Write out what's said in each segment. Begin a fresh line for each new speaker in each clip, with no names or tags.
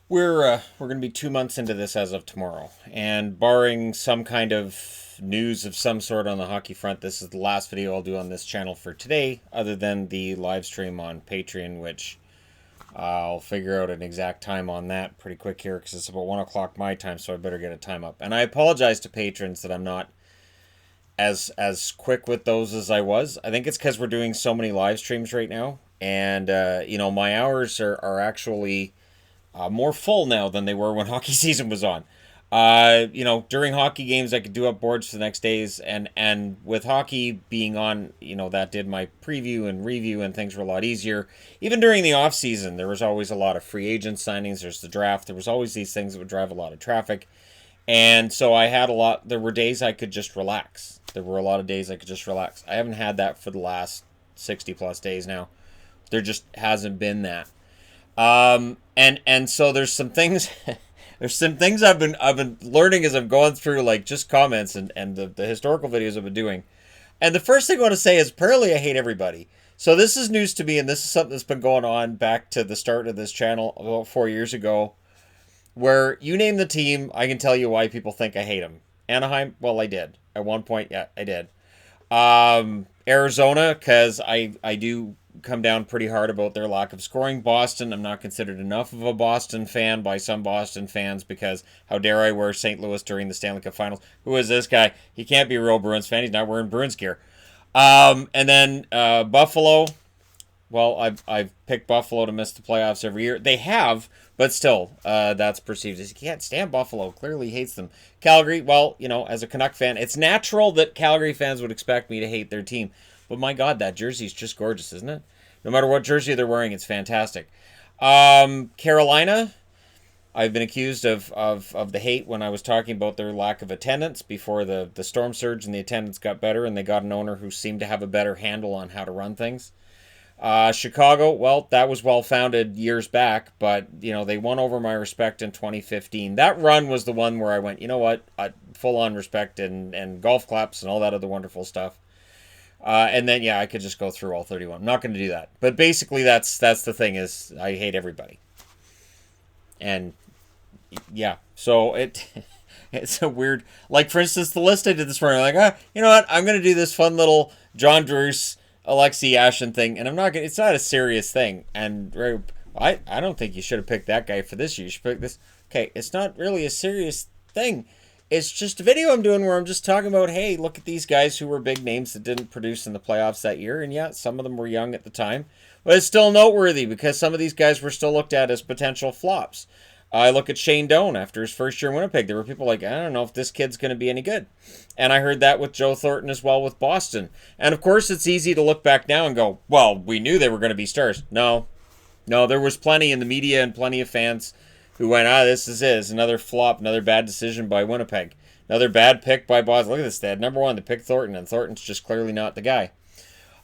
We're going to be 2 months into this as of tomorrow, and barring some kind of news of some sort on the hockey front, this is the last video I'll do on this channel for today, other than the live stream on Patreon, which I'll figure out an exact time on that pretty quick here because it's about 1 o'clock my time, so I better get a time up. And I apologize to patrons that I'm not as quick with those as I was. I think it's because we're doing so many live streams right now, and my hours are actually more full now than they were when hockey season was on. During hockey games, I could do up boards for the next days, and with hockey being on, that did my preview and review, and things were a lot easier. Even during the off season, there was always a lot of free agent signings. There's the draft. There was always these things that would drive a lot of traffic, and so I had a lot. There were days I could just relax. There were a lot of days I could just relax. I haven't had that for the last 60 plus days now. There just hasn't been that. And so there's some things there's some things I've been learning as I'm going through, like, just comments and the historical videos I've been doing. And the first thing I want to say is, apparently I hate everybody. So this is news to me, and this is something that's been going on back to the start of this channel about 4 years ago, where you name the team, I can tell you why people think I hate them. Anaheim, well, I did at one point. Yeah, I did. Arizona, because I do come down pretty hard about their lack of scoring. Boston, I'm not considered enough of a Boston fan by some Boston fans, because how dare I wear St. Louis during the Stanley Cup Finals? Who is this guy? He can't be a real Bruins fan. He's not wearing Bruins gear. And then Buffalo. Well, I've picked Buffalo to miss the playoffs every year. They have, but still, that's perceived as, you can't stand Buffalo. Clearly hates them. Calgary, well, as a Canuck fan, it's natural that Calgary fans would expect me to hate their team. But my God, that jersey's just gorgeous, isn't it? No matter what jersey they're wearing, it's fantastic. Carolina, I've been accused of the hate when I was talking about their lack of attendance before the storm surge, and the attendance got better, and they got an owner who seemed to have a better handle on how to run things. Chicago, well, that was well founded years back, but they won over my respect in 2015. That run was the one where I went, you know what, full on respect and golf claps and all that other wonderful stuff. And then, yeah, I could just go through all 31. I'm not going to do that, but basically that's the thing, is I hate everybody. And yeah, so it's a weird, like, for instance, the list I did this morning, like, you know what, I'm going to do this fun little John Druce, Alexei Yashin thing, and it's not a serious thing. And I don't think you should have picked that guy for this year. You should pick this. Okay, it's not really a serious thing. It's just a video I'm doing where I'm just talking about, hey, look at these guys who were big names that didn't produce in the playoffs that year. And yeah, some of them were young at the time, but it's still noteworthy because some of these guys were still looked at as potential flops. I look at Shane Doan after his first year in Winnipeg. There were people like, I don't know if this kid's going to be any good. And I heard that with Joe Thornton as well with Boston. And of course, it's easy to look back now and go, well, we knew they were going to be stars. No, there was plenty in the media and plenty of fans who went, this is another flop, another bad decision by Winnipeg. Another bad pick by Boston. Look at this, they had number one, they picked Thornton, and Thornton's just clearly not the guy.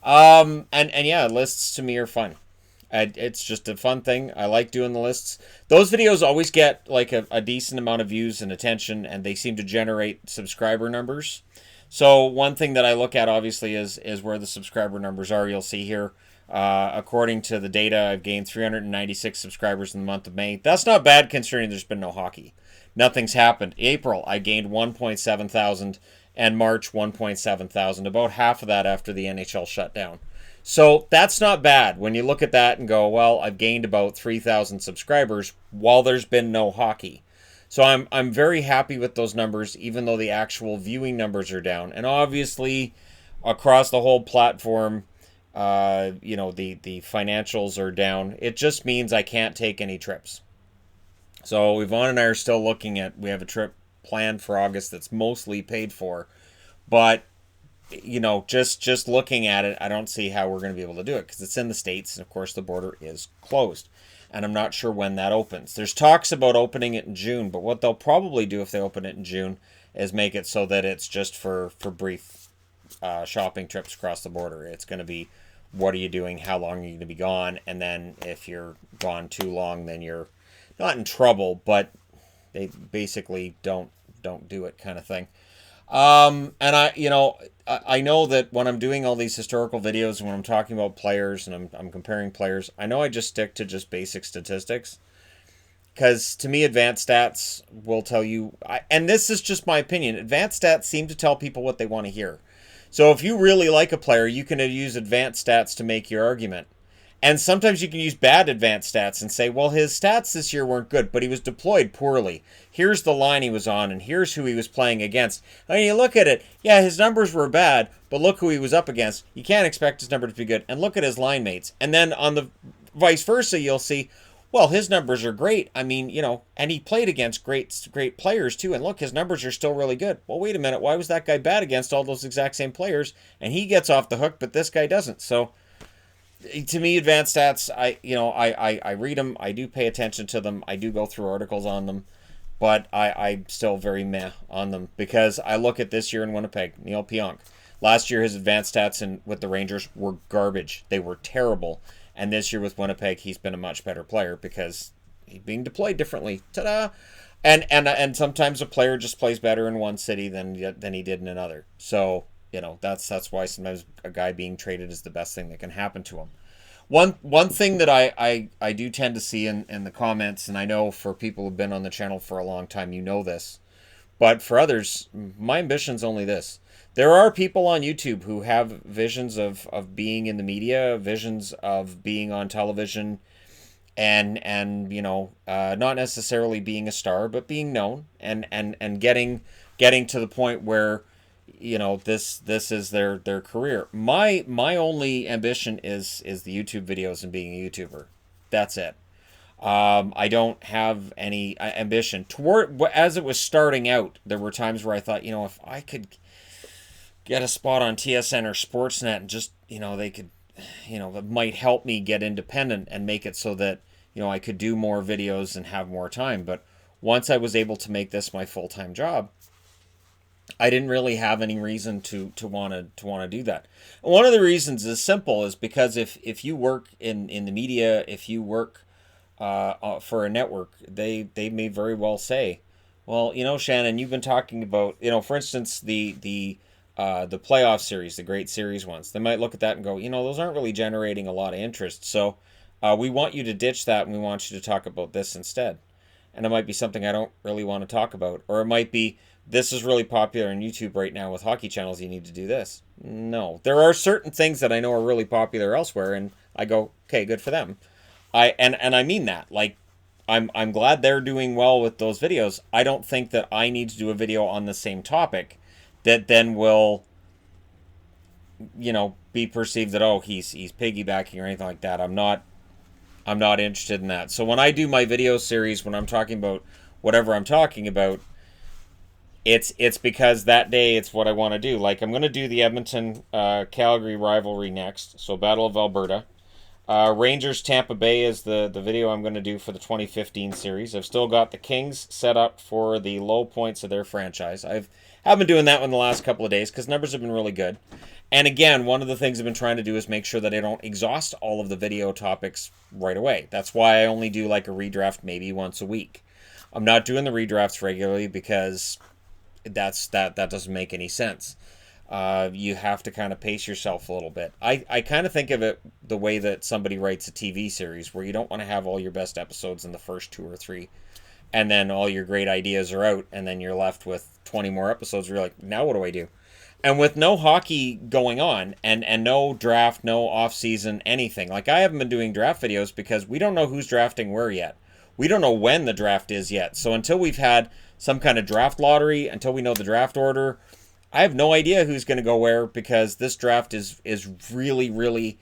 And yeah, lists to me are fun. It's just a fun thing. I like doing the lists. Those videos always get like a decent amount of views and attention, and they seem to generate subscriber numbers. So one thing that I look at, obviously, is where the subscriber numbers are. You'll see here, according to the data, I've gained 396 subscribers in the month of May. That's not bad considering there's been no hockey. Nothing's happened. April, I gained 1.7 thousand, and March 1.7 thousand. About half of that after the NHL shutdown. So that's not bad when you look at that and go, well, I've gained about 3,000 subscribers while there's been no hockey. So I'm very happy with those numbers, even though the actual viewing numbers are down. And obviously, across the whole platform, the financials are down. It just means I can't take any trips. So Yvonne and I are still looking at, we have a trip planned for August that's mostly paid for, but just looking at it, I don't see how we're going to be able to do it because it's in the States, and of course the border is closed, and I'm not sure when that opens. There's talks about opening it in June, but what they'll probably do if they open it in June is make it so that it's just for brief shopping trips across the border. It's going to be, what are you doing, how long are you going to be gone, and then if you're gone too long, then you're not in trouble, but they basically don't do it, kind of thing. And I know that when I'm doing all these historical videos and when I'm talking about players and I'm comparing players, I know I just stick to just basic statistics Because to me, advanced stats will tell you, and this is just my opinion, advanced stats seem to tell people what they want to hear. So if you really like a player, you can use advanced stats to make your argument. And sometimes you can use bad advanced stats and say, well, his stats this year weren't good, but he was deployed poorly. Here's the line he was on, and here's who he was playing against. I mean, you look at it, yeah, his numbers were bad, but look who he was up against. You can't expect his numbers to be good. And look at his line mates. And then on the vice versa, you'll see, well, his numbers are great. I mean, and he played against great players too. And look, his numbers are still really good. Well, wait a minute. Why was that guy bad against all those exact same players? And he gets off the hook, but this guy doesn't. So to me, advanced stats, I read them. I do pay attention to them. I do go through articles on them. But I'm still very meh on them because I look at this year in Winnipeg, Neil Pionk. Last year, his advanced stats with the Rangers were garbage. They were terrible. And this year with Winnipeg, he's been a much better player because he's being deployed differently. Ta-da! And sometimes a player just plays better in one city than he did in another. So, that's why sometimes a guy being traded is the best thing that can happen to him. One thing that I do tend to see in the comments, and I know for people who've been on the channel for a long time, you know this, but for others, my ambition's only this. There are people on YouTube who have visions of being in the media, visions of being on television, and not necessarily being a star, but being known and getting to the point where this is their career. My only ambition is the YouTube videos and being a YouTuber. That's it. I don't have any ambition toward as it was starting out. There were times where I thought, if I could get a spot on TSN or Sportsnet and just they could, that might help me get independent and make it so that I could do more videos and have more time. But once I was able to make this my full-time job, I didn't really have any reason to want to do that. One of the reasons is simple, is because if you work in the media, if you work for a network, they may very well say, well, Shannon, you've been talking about, for instance, the playoff series, the great series ones. They might look at that and go, those aren't really generating a lot of interest. So we want you to ditch that and we want you to talk about this instead. And it might be something I don't really want to talk about. Or it might be, this is really popular on YouTube right now with hockey channels, you need to do this. No. There are certain things that I know are really popular elsewhere, and I go, okay, good for them. And I mean that. Like, I'm glad they're doing well with those videos. I don't think that I need to do a video on the same topic that then will, be perceived that, oh, he's piggybacking or anything like that. I'm not interested in that. So when I do my video series, when I'm talking about whatever I'm talking about, it's because that day it's what I want to do. Like, I'm going to do the Edmonton Calgary rivalry next, so Battle of Alberta. Rangers Tampa Bay is the video I'm going to do for the 2015 series. I've still got the Kings set up for the low points of their franchise. I've been doing that one the last couple of days because numbers have been really good. And again, one of the things I've been trying to do is make sure that I don't exhaust all of the video topics right away. That's why I only do like a redraft maybe once a week. I'm not doing the redrafts regularly because that doesn't make any sense. You have to kind of pace yourself a little bit. I kind of think of it the way that somebody writes a TV series, where you don't want to have all your best episodes in the first 2 or 3, and then all your great ideas are out, and then you're left with 20 more episodes where you're like, now what do I do? And with no hockey going on, and no draft, no off-season, anything, like I haven't been doing draft videos because we don't know who's drafting where yet. We don't know when the draft is yet. So until we've had some kind of draft lottery, until we know the draft order, I have no idea who's going to go where, because this draft is really, really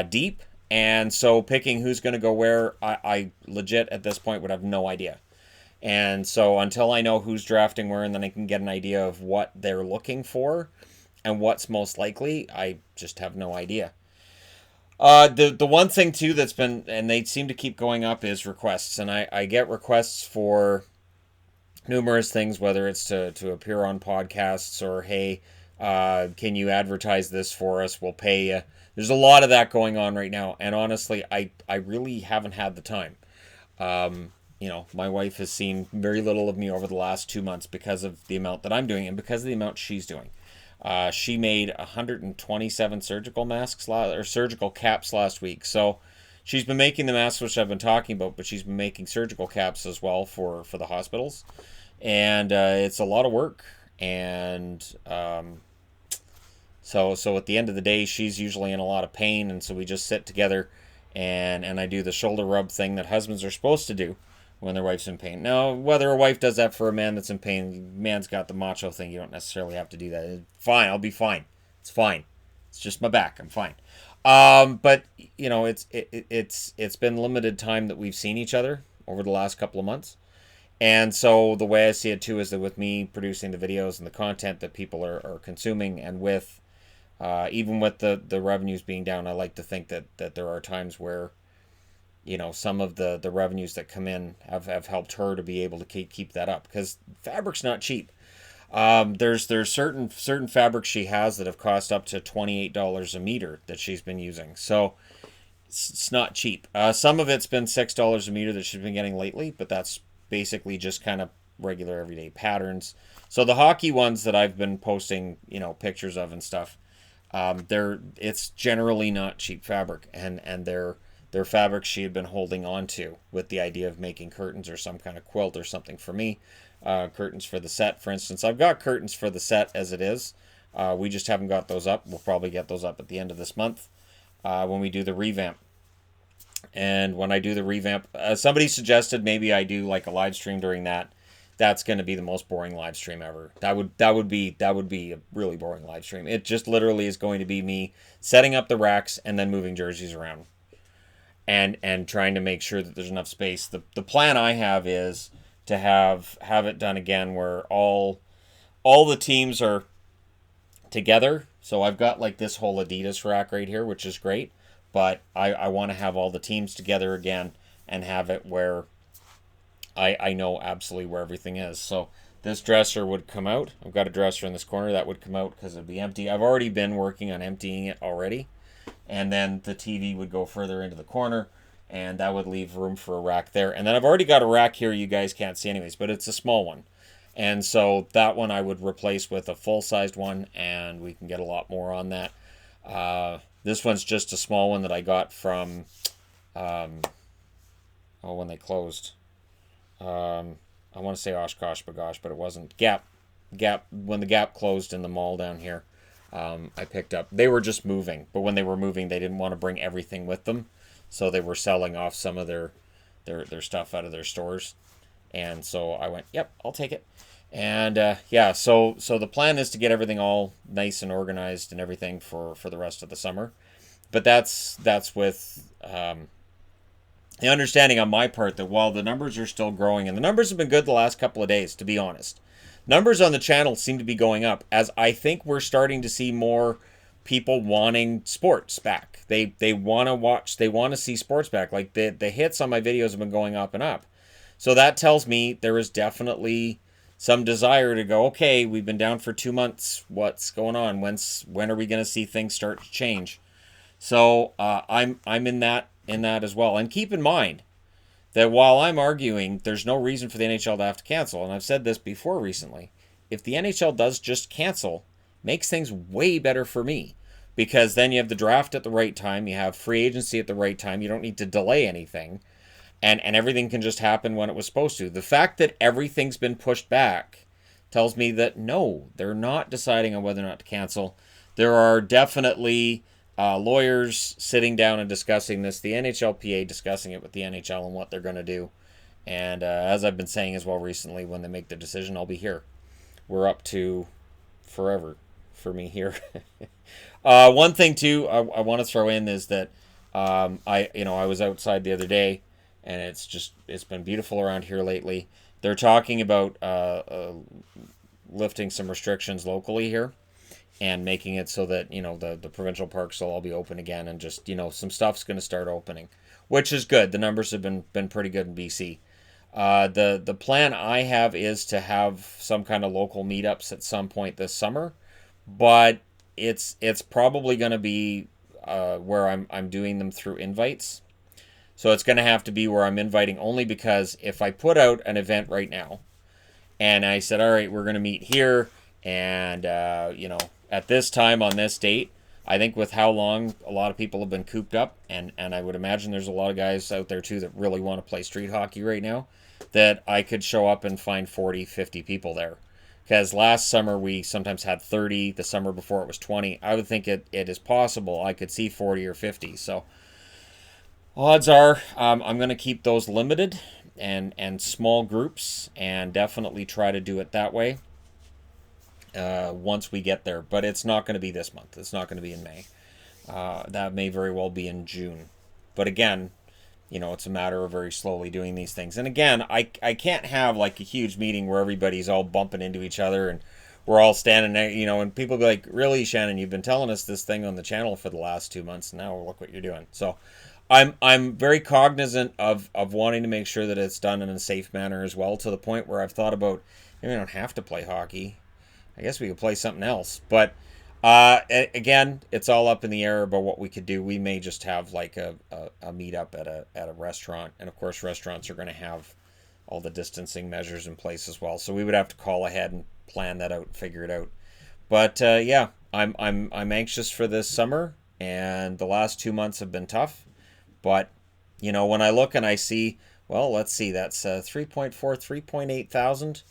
deep. And so picking who's going to go where, I legit at this point would have no idea. And so until I know who's drafting where, and then I can get an idea of what they're looking for and what's most likely, I just have no idea. The one thing too that's been, and they seem to keep going up, is requests. And I get requests for numerous things, whether it's to appear on podcasts or, hey, can you advertise this for us? We'll pay you. There's a lot of that going on right now. And honestly, I really haven't had the time. My wife has seen very little of me over the last 2 months because of the amount that I'm doing and because of the amount she's doing. She made 127 surgical masks or surgical caps last week. So, she's been making the masks, which I've been talking about, but she's been making surgical caps as well for the hospitals, and it's a lot of work. And so at the end of the day, she's usually in a lot of pain, and so we just sit together, and I do the shoulder rub thing that husbands are supposed to do when their wife's in pain. Now, whether a wife does that for a man that's in pain, man's got the macho thing. You don't necessarily have to do that. Fine, I'll be fine. It's fine. It's just my back. I'm fine. But you know, it's been limited time that we've seen each other over the last couple of months. And so the way I see it too is that with me producing the videos and the content that people are consuming, and with even with the revenues being down, I like to think that there are times where, you know, some of the revenues that come in have helped her to be able to keep that up, because fabric's not cheap. There's certain fabrics she has that have cost up to $28 a meter that she's been using. So it's not cheap. Some of it's been $6 a meter that she's been getting lately, but that's basically just kind of regular everyday patterns. So the hockey ones that I've been posting, you know, pictures of and stuff, it's generally not cheap fabric, and they're fabrics she had been holding on to with the idea of making curtains or some kind of quilt or something for me. Curtains for the set, for instance. I've got curtains for the set as it is. We just haven't got those up. We'll probably get those up at the end of this month when we do the revamp. And when I do the revamp, somebody suggested maybe I do like a live stream during that. That's going to be the most boring live stream ever. That would be a really boring live stream. It just literally is going to be me setting up the racks and then moving jerseys around, and trying to make sure that there's enough space. The plan I have is to have it done again where all the teams are together. So I've got like this whole Adidas rack right here, which is great, but I want to have all the teams together again and have it where I know absolutely where everything is. So this dresser would come out. I've got a dresser in this corner that would come out because it'd be empty. I've already been working on emptying it already. And then the TV would go further into the corner, and that would leave room for a rack there. And then I've already got a rack here you guys can't see anyways, but it's a small one. And so that one I would replace with a full-sized one, and we can get a lot more on that. This one's just a small one that I got from, when they closed. I want to say Oshkosh Bagosh, but it wasn't. Gap. When the Gap closed in the mall down here, I picked up. They were just moving, but when they were moving, they didn't want to bring everything with them, so they were selling off some of their stuff out of their stores. And so I went, yep, I'll take it. And so the plan is to get everything all nice and organized and everything for the rest of the summer. But that's with the understanding on my part that while the numbers are still growing, and the numbers have been good the last couple of days, to be honest. Numbers on the channel seem to be going up, as I think we're starting to see more people wanting sports back. They want to watch, they want to see sports back. Like the hits on my videos have been going up and up. So that tells me there is definitely some desire to go, okay, we've been down for 2 months. What's going on? When are we going to see things start to change? So I'm in that as well. And keep in mind that while I'm arguing there's no reason for the NHL to have to cancel, and I've said this before recently, if the NHL does just cancel, makes things way better for me, because then you have the draft at the right time, you have free agency at the right time, you don't need to delay anything, and everything can just happen when it was supposed to. The fact that everything's been pushed back tells me that no, they're not deciding on whether or not to cancel. There are definitely lawyers sitting down and discussing this, the NHLPA discussing it with the NHL and what they're going to do. And as I've been saying as well recently, when they make the decision, I'll be here. We're up to forever for me here. One thing too I want to throw in is that I was outside the other day, and it's been beautiful around here lately. They're talking about lifting some restrictions locally here, and making it so that, the provincial parks will all be open again, and just, some stuff's going to start opening, which is good. The numbers have been pretty good in BC. The plan I have is to have some kind of local meetups at some point this summer, but it's probably going to be where I'm doing them through invites. So it's going to have to be where I'm inviting only, because if I put out an event right now and I said, all right, we're going to meet here, and at this time on this date, I think with how long a lot of people have been cooped up, and I would imagine there's a lot of guys out there too that really want to play street hockey right now, that I could show up and find 40, 50 people there. Because last summer we sometimes had 30, the summer before it was 20. I would think it is possible I could see 40 or 50. So odds are I'm going to keep those limited and small groups, and definitely try to do it that way once we get there. But it's not going to be this month. It's not going to be in May. That may very well be in June. But again, it's a matter of very slowly doing these things. And again, I can't have like a huge meeting where everybody's all bumping into each other and we're all standing there, and people be like, really, Shannon, you've been telling us this thing on the channel for the last 2 months. Now look what you're doing. So I'm very cognizant of wanting to make sure that it's done in a safe manner as well, to the point where I've thought about, maybe we don't have to play hockey. I guess we could play something else. But again, it's all up in the air about what we could do. We may just have like a meetup at a restaurant. And of course, restaurants are going to have all the distancing measures in place as well. So we would have to call ahead and plan that out and figure it out. But yeah, I'm anxious for this summer, and the last 2 months have been tough. But when I look and I see, well, let's see, that's 3.8 thousand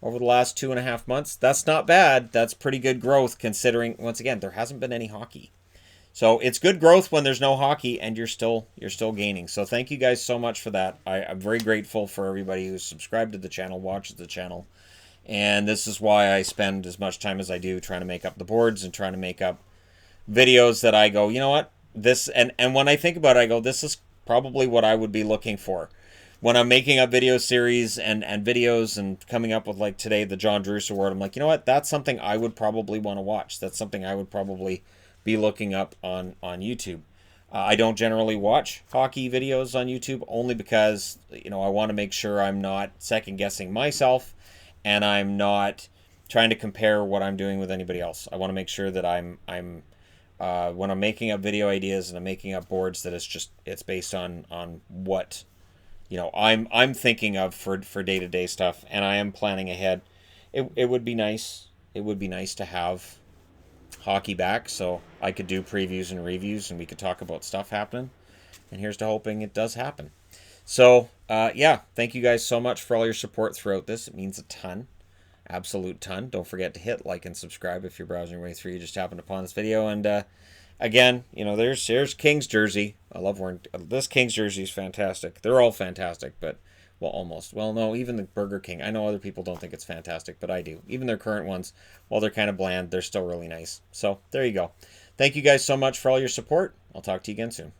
over the last 2.5 months. That's not bad. That's pretty good growth, considering, once again, there hasn't been any hockey. So it's good growth when there's no hockey and you're still gaining. So thank you guys so much for that. I'm very grateful for everybody who's subscribed to the channel, watches the channel. And this is why I spend as much time as I do trying to make up the boards and trying to make up videos that I go, you know what? This, and when I think about it, I go, this is probably what I would be looking for when I'm making a video series and videos and coming up with, like today, the John Druce Award. I'm like, you know what? That's something I would probably want to watch. That's something I would probably be looking up on YouTube. I don't generally watch hockey videos on YouTube, only because, I want to make sure I'm not second guessing myself, and I'm not trying to compare what I'm doing with anybody else. I want to make sure that I'm when I'm making up video ideas and I'm making up boards, that it's based on what I'm thinking of for day-to-day stuff, and I am planning ahead. It would be nice. It would be nice to have hockey back, so I could do previews and reviews and we could talk about stuff happening. And here's to hoping it does happen. So yeah, thank you guys so much for all your support throughout this. It means a ton. Absolute ton. Don't forget to hit like and subscribe if you're browsing your way through. You just happened upon this video. And again, there's King's jersey. I love wearing this. King's jersey is fantastic. They're all fantastic, but well, almost. Well, no, even the Burger King. I know other people don't think it's fantastic, but I do. Even their current ones, while they're kind of bland, they're still really nice. So there you go. Thank you guys so much for all your support. I'll talk to you again soon.